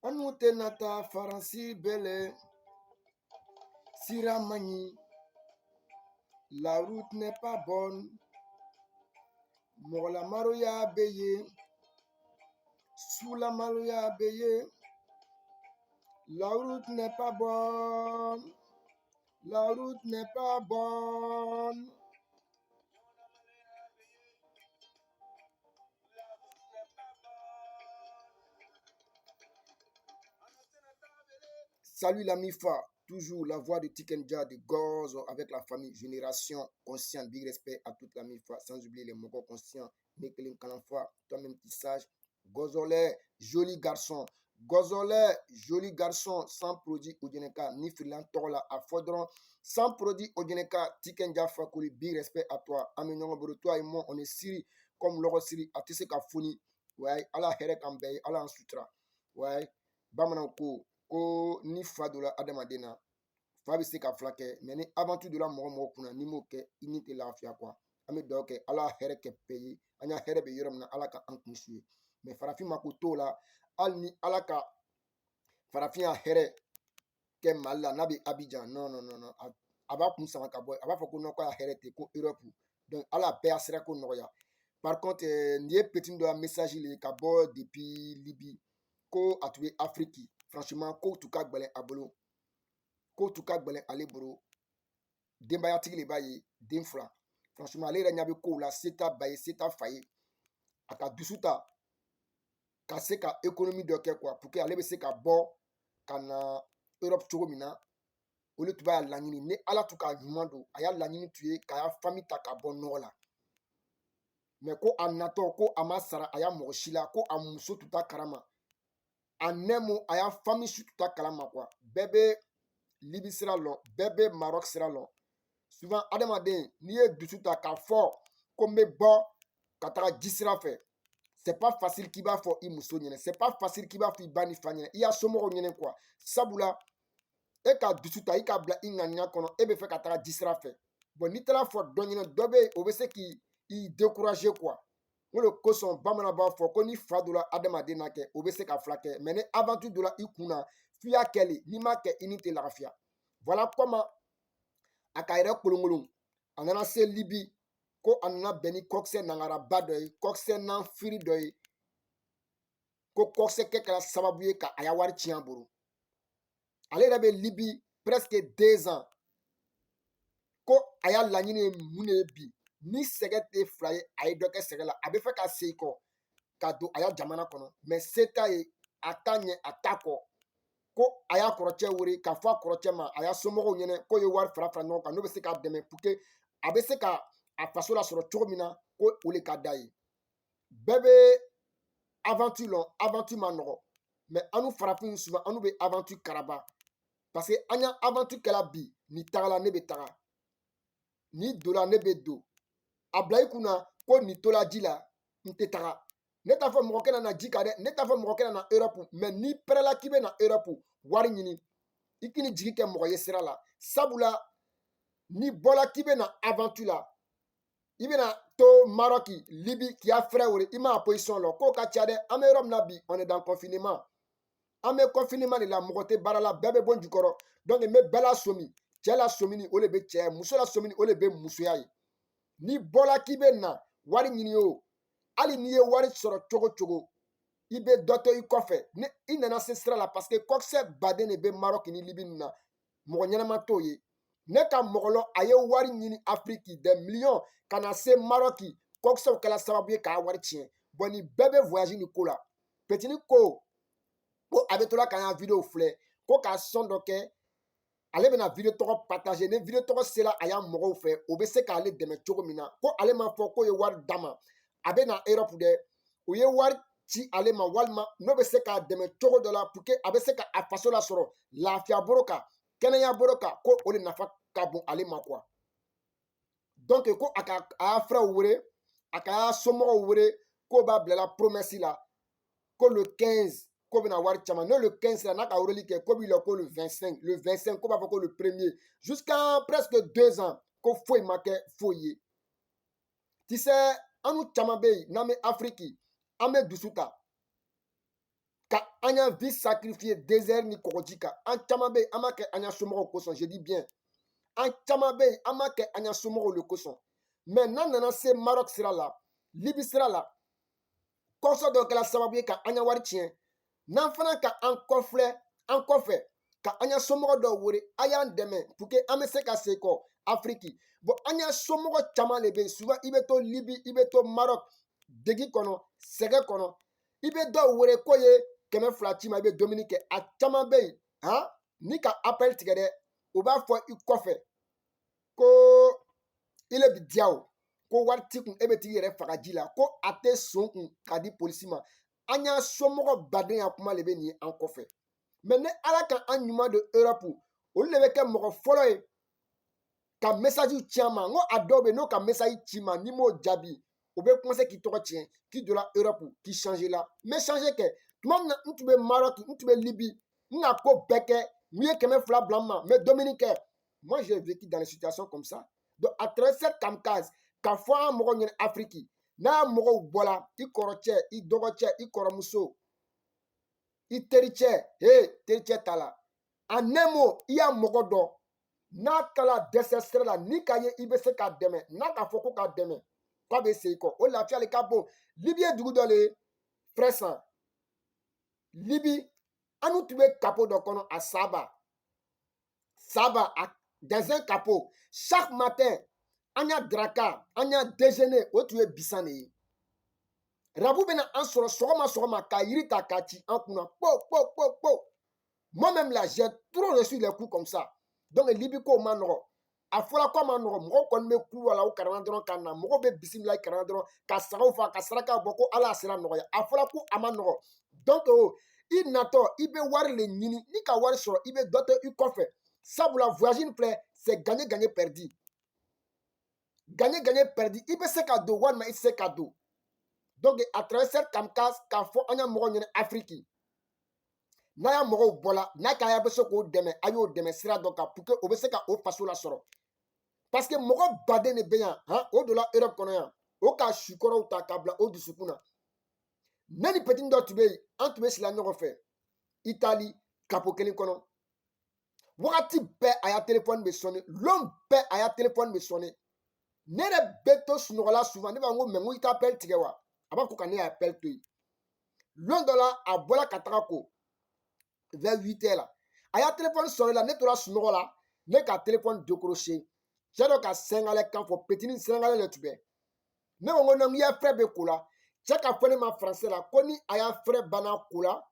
Anutenata Faransi Bele Siramani. La route n'est pas bonne. Mola Maroya Beye. Sous la Maroya Beye. La route n'est pas bonne. La route n'est pas bonne. Salut l'ami Fa, toujours la voix de Tikenja de Gozo avec la famille Génération Consciente. Big respect à toute l'ami Fa, sans oublier les Moko conscients. Mekelin Kalanfa, toi-même qui sage. Gozolé, joli garçon. Gozolé, joli garçon, sans produit Ojeneka, ni freelance Tola à Fodron, sans produit Ojeneka, Tikenja Fakuli, big respect à toi. Aminon Boro, toi et moi, on est Siri, comme Loro Siri, à Tisseka Founi. Ouais, Allah Herek Ambey, Allah en Sutra. Ouais, Bamananko. Ko ni fa dɔ la adamaden na fa bɛ se ka fila kɛ mɛ ni aventure dɔ la mɔgɔ kunna ni m'o kɛ i ni tɛ lafiya kuwa an bɛ dugawu kɛ ala hɛrɛ kɛ bɛɛ ye an ka hɛrɛ bɛ yɔrɔ min na ala ka an kun su ye mɛ farafin ma ko t'o la hali ni ala ka farafin ya hɛrɛ kɛ mali la n'a bɛ abijan non a b'a kun sama ka bɔ a b'a fɔ ko non ko a hɛrɛ tɛ ko europe donc ala bɛɛ y'a sira ko nɔgɔya par contre nin ye petit dɔ ya message le ka bɔ depuis libi ko a tun bɛ afrique franchement ko tu ka gbɛlɛn a bolo ko tu ka gbɛlɛn ale bolo denbayatigi de b'a ye den fila franchement ale yɛrɛ ɲɛ bɛ kow la se t'a ba ye se t'a fa ye a ka dusu ta ka se ka économie dɔ kɛ quoi pour que ale bɛ se ka bɔ ka na europe cogo min na olu tun b'a laɲini ni ala tun ka ɲuman don a y'a laɲini tun ye k'a y'a famille ta ka bɔ nɔgɔ la mais ko a natɔ ko a ma sara a y'a mɔgɔ si la ko a muso tun t'a kalama en un mot a y'a famille si tun t'a kalama quoi bɛɛ bɛ libi sira lɔn bɛɛ bɛ maroc sira lɔn souvent adamaden n'i ye dusu ta k'a fɔ ko n bɛ bɔ ka taga ji sira fɛ c'est pas facile k'i b'a fɔ i muso ɲɛna c'est pas facile k'i b'a fɔ i ba ni fa ɲɛna i y'a somɔgɔw ɲɛna quoi sabula e ka dusu ta i k'a bila i ŋaniya kɔnɔ e bɛ fɛ ka taga ji sira fɛ bon n'i taara fɔ dɔ ɲɛna dɔ bɛ yen o bɛ se k'i décourager quoi o de kosɔn bamanan b'a fɔ ko ni fa dɔ la adamaden na kɛ o bɛ se ka fila kɛ mais ni aventure dɔ la i kun na f'i y'a kɛ le n'i m'a kɛ i ni tɛ lafiya voilà comment a ka yɛrɛ kolonkolon a nana se libi ko a nana bɛn ni kɔkisɛ nangaraba dɔ ye kɔkisɛ nanfiri dɔ ye ko kɔkisɛ kɛ kɛra sababu ye ka a ya wari tiɲɛ a bolo ale yɛrɛ bɛ libi presque 2 ans ko a y'a laɲini ye mun de ye bi ni sɛgɛ tɛ fila ye a ye dɔ kɛ sɛgɛ la a bɛ fɛ ka segin kɔ ka don a ya jamana kɔnɔ mais se t'a ye a t'a ɲɛ a t'a kɔ ko a y'a kɔrɔcɛ wele k'a fɔ a kɔrɔcɛ ma a y'a somɔgɔw ɲɛna k'o ye wari fara fara ɲɔgɔn kan n'o bɛ se k'a dɛmɛ pour que a bɛ se ka a faso lasɔrɔ cogo min na ko o de ka d'a ye bɛɛ bɛ aventure lɔn aventure ma nɔgɔ mais an n'u farafin souvent an n'u bɛ aventure karaba parce que an y'a aventure kɛla bi nin tagala ne bɛ taga ni donla ne bɛ don a bila i kunna ko nin tola ji la n tɛ taga ne t'a fɔ mɔgɔ kɛnɛ na ji kan dɛ ne t'a fɔ mɔgɔ kɛnɛ na europe mais n'i pɛrɛla k'i bɛ na europe wari ɲini i k'i ni jigi kɛ mɔgɔ ye sira la sabula n'i bɔla k'i bɛ na aventure la i bɛna to maroc libi k'i y'a frère wele i ma position lɔ k'o ka ca dɛ an bɛ yɔrɔ min na bi on est dans confinement an bɛ confinement de la mɔgɔ tɛ baara la bɛɛ bɛ bɔ n jukɔrɔ donc n bɛ bɛɛ la somi cɛ la somini o de bɛ cɛya muso la somini o de bɛ musoya ye n'i bɔla k'i bɛ na wari ɲini o hali n'i ye wari sɔrɔ cogo cogo i bɛ dɔ to i kɔfɛ ni i nana se sira la parce que kɔkisɛ baden de bɛ maroc ni libi nin na mɔgɔ ɲɛnama t'o ye ne ka mɔgɔ lɔ a ye wari ɲini afrique des millions ka na se maroc kɔkisɛw kɛla sababu ye k'a wari tiɲɛ bon nin bɛɛ bɛ voyage ni ko la petini ko a bɛ to la k'an ka video filɛ ko k'a sɔn dɔ kɛ ale bɛna video tɔgɔ partager ni video tɔgɔ sera a y'a mɔgɔw fɛ o bɛ se k'ale dɛmɛ cogo min na ko ale m'a fɔ k'o ye wari d'a ma a bɛ na europe dɛ o ye wari ci ale ma walima n'o bɛ se k'a dɛmɛ cogo dɔ la pour que a bɛ se ka a faso lasɔrɔ lafiya bolo kan kɛnɛya bolo kan ko o de nafa ka bon ale ma quoi donc ko a y'a frère wele a ka y'a somɔgɔw wele k'o b'a bilala promesse la ko le 15 ko bɛna wari caman n'o le 15 la n'a ka weleli kɛ ko b'i la ko le 25 ko b'a fɔ ko le 1er jusqu'à presque 2 ans ko foyi ma kɛ foyi ye tu sais an n'u caman bɛ yen n'an bɛ afrique an bɛ dusu ta ka an y'an vie sacrifier désert ni kɔgɔji kan an caman bɛ yen an m'a kɛ an y'an somɔgɔw kosɔn je dis bien an caman bɛ yen an m'a kɛ an y'an somɔgɔw le kosɔn mais n'an nana se Maroc sira la Libi sira la kɔsɔ dɔ kɛra sababu ye ka an y'an wari tiɲɛ n'an fana ka an kɔfilɛ an kɔfɛ ka an y'an somɔgɔ dɔw wele a y'an dɛmɛ pour que an bɛ se ka segin kɔ Afrique bon an y'an somɔgɔ caman de bɛ yen souvent i bɛ to Libi i bɛ to Maroc degi kɔnɔ sɛgɛ kɔnɔ i bɛ dɔw wele k'o ye 200 ci ma i bɛ dumuni kɛ a caman bɛ yen han ni ka appel tigɛ dɛ o b'a fɔ i kɔfɛ ko ile bi diya o ko wari t'i kun e bɛ t'i yɛrɛ faga ji la ko a tɛ sɔn kun k'a di polisi ma an y'an somɔgɔ baden ya kuma de bɛ nin ye an kɔfɛ mais ni ala ka an ɲuman don Europe olu de bɛ kɛ mɔgɔ fɔlɔ ye ka message ci an ma n ko a dɔw bɛ yen n'o ka message ci ma n'i m'o jaabi o bɛ commencer k'i tɔgɔ tiɲɛ k'i donna Europe k'i changer la n bɛ changer kɛ tuma min na n tun bɛ Maroc n tun bɛ Libi n ka ko bɛɛ kɛ n ye 200 bila n ma n bɛ dumuni kɛ moi j'ai vécu dans des situations comme ça donc à travers cette kamikaze k'a fɔ an mɔgɔw ɲɛna Afrique n'a mɔgɔw bɔra i kɔrɔcɛ i dɔgɔcɛ i kɔrɔmuso i tericɛ tericɛ t'a la en un mot i y'a mɔgɔ dɔ n'a taara dɛsɛ sira la ni ka ye i bɛ se k'a dɛmɛ n'a k'a fɔ ko k'a dɛmɛ k'a bɛ segin kɔ o lafiya le ka bon Libi ye dugu dɔ le ye frère san Libi an tun bɛ capot dɔ kɔnɔ à Saba dans un capot chaque matin an y'a daraka an y'a déjeuner o tun ye bisan de ye rabu bɛna an sɔrɔ sɔgɔma sɔgɔma ka yiri ta k'a ci an kunna kpo moi-même là j'ai trop reçu les coups comme ça donc Libi ko ma nɔgɔ a fɔra ko ma nɔgɔ mɔgɔw kɔni bɛ ku wala o karama dɔrɔn ka na mɔgɔw bɛ bisimila i karama dɔrɔn ka sagaw faga ka saraka bɔ ko ala sera nɔgɔya a fɔra ko a ma nɔgɔ donc i natɔ i bɛ wari le ɲini ni ka wari sɔrɔ i bɛ dɔ to i kɔfɛ sabula voyage in filɛ c'est gagner gagner perdu i bɛ se ka don walima i tɛ se ka don donc à travers cette kamikaze k'a fɔ an y'a mɔgɔw ɲɛna Afrique n'a y'a mɔgɔw bɔla n'a ka bɛ se k'o dɛmɛ a y'o dɛmɛ sira dɔ kan pour que o bɛ se ka o faso la sɔrɔ parce que mɔgɔ baden de bɛ yan han o de la Europe kɔnɔ yan o ka sukɔrɔw ta k'a bila o dusukun na ne ni petit dɔ tun bɛ yen an tun bɛ sila ɲɔgɔn fɛ Italie capot kelen kɔnɔ wagati bɛɛ a y'a téléphone bɛ sonné lon bɛɛ a y'a téléphone bɛ sonné ne yɛrɛ bɛ to sunɔgɔ la souvent ne b'a fɔ ko mais n ko i t'a appel tigɛ wa a b'a fɔ ka ne y'a appel to yen lon dɔ la a bɔra ka taga ko vers 8h la a y'a téléphone sonné la ne tora sunɔgɔ la ne ka téléphone décroché cɛ dɔ ka sɛngɛlɛ kan fɔ petini sɛngɛlɛ le tun bɛ ne ko non n y'a frère bɛ ko la cɛ ka fɔ ne ma français la ko ni a y'a frère banna ko la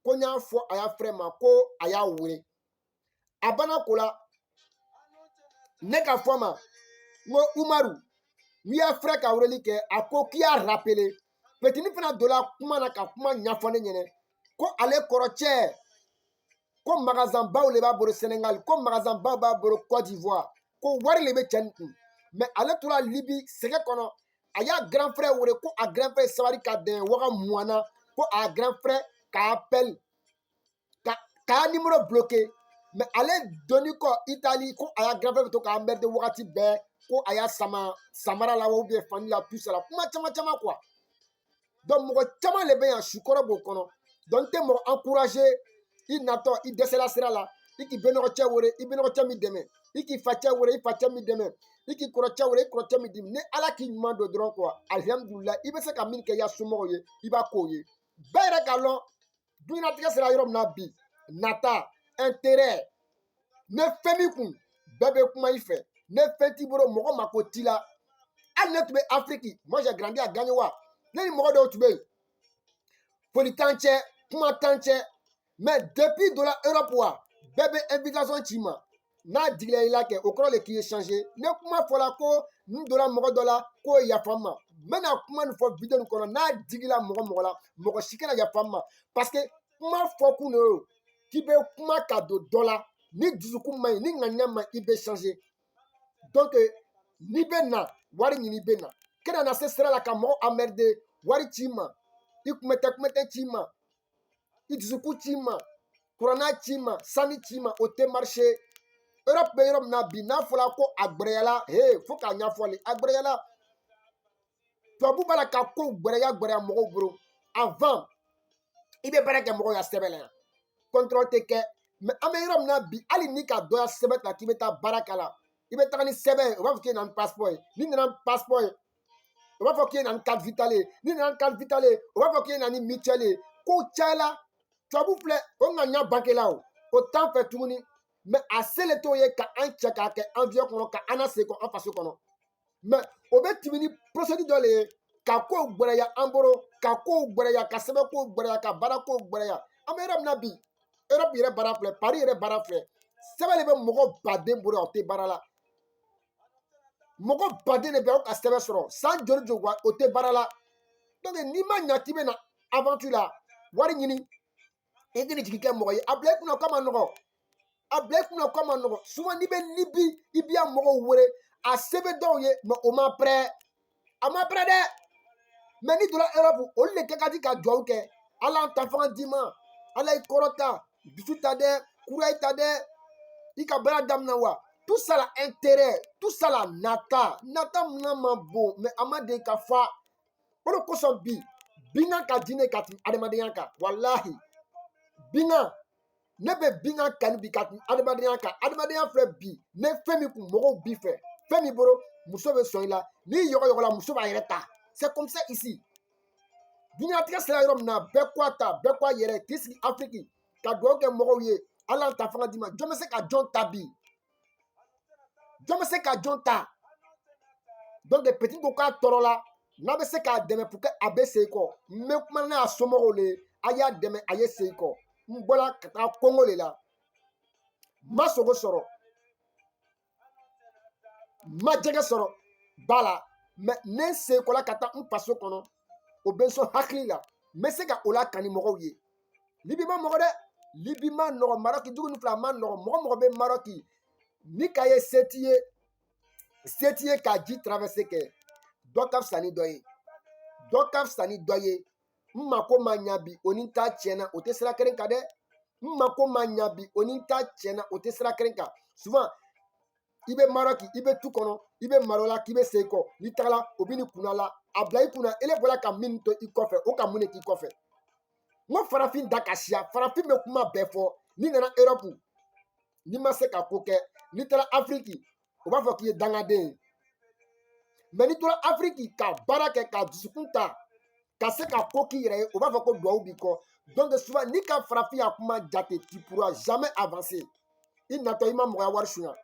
ko n y'a fɔ a y'a frère ma ko a y'a wele a banna ko la ne ka fɔ ma n ko Umaru n y'a frère ka weleli kɛ a ko k'i y'a rappelé petini fana donna kuma na ka kuma ɲɛfɔ ne ɲɛna ko ale kɔrɔcɛ ko magasin baw le b'a bolo Sénégal ko magasin baw b'a bolo Côte d'Ivoire ko wari le bɛ cɛ nin kun mais ale tora Libi sɛgɛ kɔnɔ a y'a grand frère wele ko a grand frère sabari ka dɛn waga mugan na ko a grand frère ka appel k'a numéro bloqué mais ale donni kɔ Italie ko a y'a grand frère bɛ to k'a merde wagati bɛɛ ko a y'a sama samara la ou bien fani la tout ça la kuma caman quoi donc mɔgɔ caman le bɛ yan sukɔrɔ b'o kɔnɔ donc n tɛ mɔgɔ encouragé i natɔ i dɛsɛla sira la i k'i benɔgɔcɛ wele i benɔgɔcɛ min dɛmɛ i k'i facɛ wele i facɛ min dɛmɛ i k'i kɔrɔcɛ wele i kɔrɔcɛ min dɛmɛ ni ala k'i ɲuman don dɔrɔn quoi alihamudulila i bɛ se ka min kɛ i ya somɔgɔw ye i b'a k'o ye bɛɛ yɛrɛ k'a lɔn duɲɛnatigɛ sera yɔrɔ min na bi nata intérêt ne fɛn min kun bɛɛ bɛ kuma i fɛ ne fɛn t'i bolo mɔgɔ mako t'i la hali ne tun bɛ Afrique moi j'ai grandi à Gagnewa ne ni mɔgɔ dɔw tun bɛ yen foli t'an cɛ kuma t'an cɛ mais depuis donna Europe wa bɛɛ bɛ invitation ci ma n'a digila i la kɛ o kɔrɔ de k'i ye changer ne kuma fɔla ko n donna mɔgɔ dɔ la k'o yafa n ma n bɛna kuma nin fɔ video nin kɔnɔ n'a digila mɔgɔ la mɔgɔ si kana yafa n ma parce que kuma fɔ kun de y'o k'i bɛ kuma ka don dɔ la ni dusukun man ɲi ni ŋaniya man ɲi i bɛ changer donc n'i bɛ na wari ɲini i bɛ na kana na se sira la ka mɔgɔ emmerder wari ci ma i kumɛtɛ ci ma i dusukun ci ma kuranna ci ma sani ci ma o tɛ marché Europe bɛ yɔrɔ min na bi n'a fɔra ko a gbɛrɛyala fo k'a ɲɛfɔli a gbɛrɛyala tubabu b'a la ka ko gbɛrɛya mɔgɔw bolo avant I bɛ baara kɛ mɔgɔw ya sɛbɛn la yan contrôle tɛ kɛ mais an bɛ yɔrɔ min na bi hali ni ka dɔ ya sɛbɛn ta k'i bɛ taa baara kɛ la i bɛ taga ni sɛbɛn ye o b'a fɔ k'i na ni passeport ye n'i nana ni passeport ye o b'a fɔ k'i na ni carte vitale ye n'i nana ni carte vitale ye o b'a fɔ k'i na ni mutuelle ye kow cayala tubabu filɛ o ŋaniya banque la o t'an fɛ tuguni mais a selen t'o ye ka an cɛ k'a kɛ avion kɔnɔ ka an nasegin an faso kɔnɔ mais o bɛ tɛmɛ ni procédure dɔ le ye ka kow gbɛrɛya an bolo ka kow gbɛrɛya ka sɛbɛn kow gbɛrɛya ka baara kow gbɛrɛya an bɛ yɔrɔ min na bi Europe yɛrɛ baara filɛ Paris yɛrɛ baara filɛ sɛbɛn de bɛ mɔgɔ baden bolo o tɛ baara la mɔgɔ baden de bɛ aw ka sɛbɛn sɔrɔ san joli joli o tɛ baara la donc n'i ma ɲa k'i bɛ na aventure la wari ɲini i k'i jigi kɛ mɔgɔ ye a bila i kunna k'a ma nɔgɔ a bila i kunna k'a ma nɔgɔ souvent n'i bɛ Libi i b'i ya mɔgɔw wele a se bɛ dɔw ye mais o ma prêt a ma prêt dɛ mais n'i donna Europe olu de kɛ ka di ka duwawu kɛ Ala y'an ta fanga d'i ma Ala y'i kɔrɔta dusu ta dɛ kura ta dɛ i ka baara daminɛ wa tout ça la intérêt tout ça la nata min ma bon mais a ma deli ka fa o de kosɔn bi bingan ka di ne ka tɛmɛ adamadenya kan walahi bingan ne bɛ bingan kanu bi ka tɛmɛ adamadenya kan adamadenya filɛ bi ne fɛn min kun mɔgɔw b'i fɛ fɛn min bolo muso bɛ sɔn i la n'i yɔgɔyɔgɔla muso b'a yɛrɛ ta c'est comme ça ici diɲɛlatigɛ sera yɔrɔ min na bɛɛ ko a ta bɛɛ ko a yɛrɛ k'i sigi Afrique ka duwawu kɛ mɔgɔw ye Ala y'an ta fanga d'i ma jɔn bɛ se ka jɔn ta bi jɔn bɛ se ka jɔn ta donc petit ko k'a tɔɔrɔ la n'a bɛ se k'a dɛmɛ pour que a bɛ segin kɔ n bɛ kuma n'a somɔgɔw le a y'a dɛmɛ a ye segin kɔ n bɔra ka taa Congo de la n ma sogo sɔrɔ n ma jɛgɛ sɔrɔ ba la mais ne n segin kɔla ka taa n faso kɔnɔ o bɛ n sɔn hakili la n bɛ se ka o la kani mɔgɔw ye Libi ma nɔgɔ dɛ Libi ma nɔgɔ Maroc dugu nin fila ma nɔgɔ mɔgɔ bɛ Maroc ni ka ye se t'i ye ka ji traverser kɛ dɔ ka fisa ni dɔ ye dɔ ka fisa ni dɔ ye n mako ma ɲa bi o ni n ta tiɲɛna o tɛ sira kelen kan dɛ n mako ma ɲa bi o ni n ta tiɲɛna o tɛ sira kelen kan souvent i bɛ Maroc i bɛ tu kɔnɔ i bɛ malo la k'i bɛ segin kɔ n'i tagala o bɛ n'i kunna la a bila i kunna ele bɔra ka min to i kɔfɛ o ka mun de k'i kɔfɛ n ko farafin da ka siya farafin bɛ kuma bɛɛ fɔ n'i nana Europe n'i ma se ka ko kɛ n'i taara Afrique o b'a fɔ k'i ye dangaden ye mais n'i tora Afrique ka baara kɛ ka dusukun ta ka se ka ko k'i yɛrɛ ye o b'a fɔ ko duwawu b'i kɔ donc souvent n'i ka farafin y'a kuma jate tu pourras jamais avancer i natɔ i ma mɔgɔya wari suɲa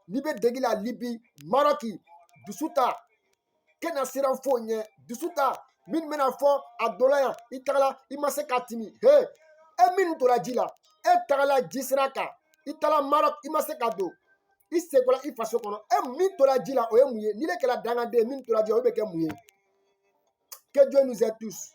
n'i bɛ degi la Libi Maroc dusu ta kɛna siran foyi ɲɛ dusu ta minnu bɛna fɔ a dɔ la yan i tagala i ma se ka timi he e minnu tora ji la e tagala ji sira kan i taala Maroc i ma se ka don i seginna i faso kɔnɔ e min tora ji la o ye mun ye ni ne kɛra dangaden ye min tora ji la o bɛ kɛ mun ye que Dieu nous aide tous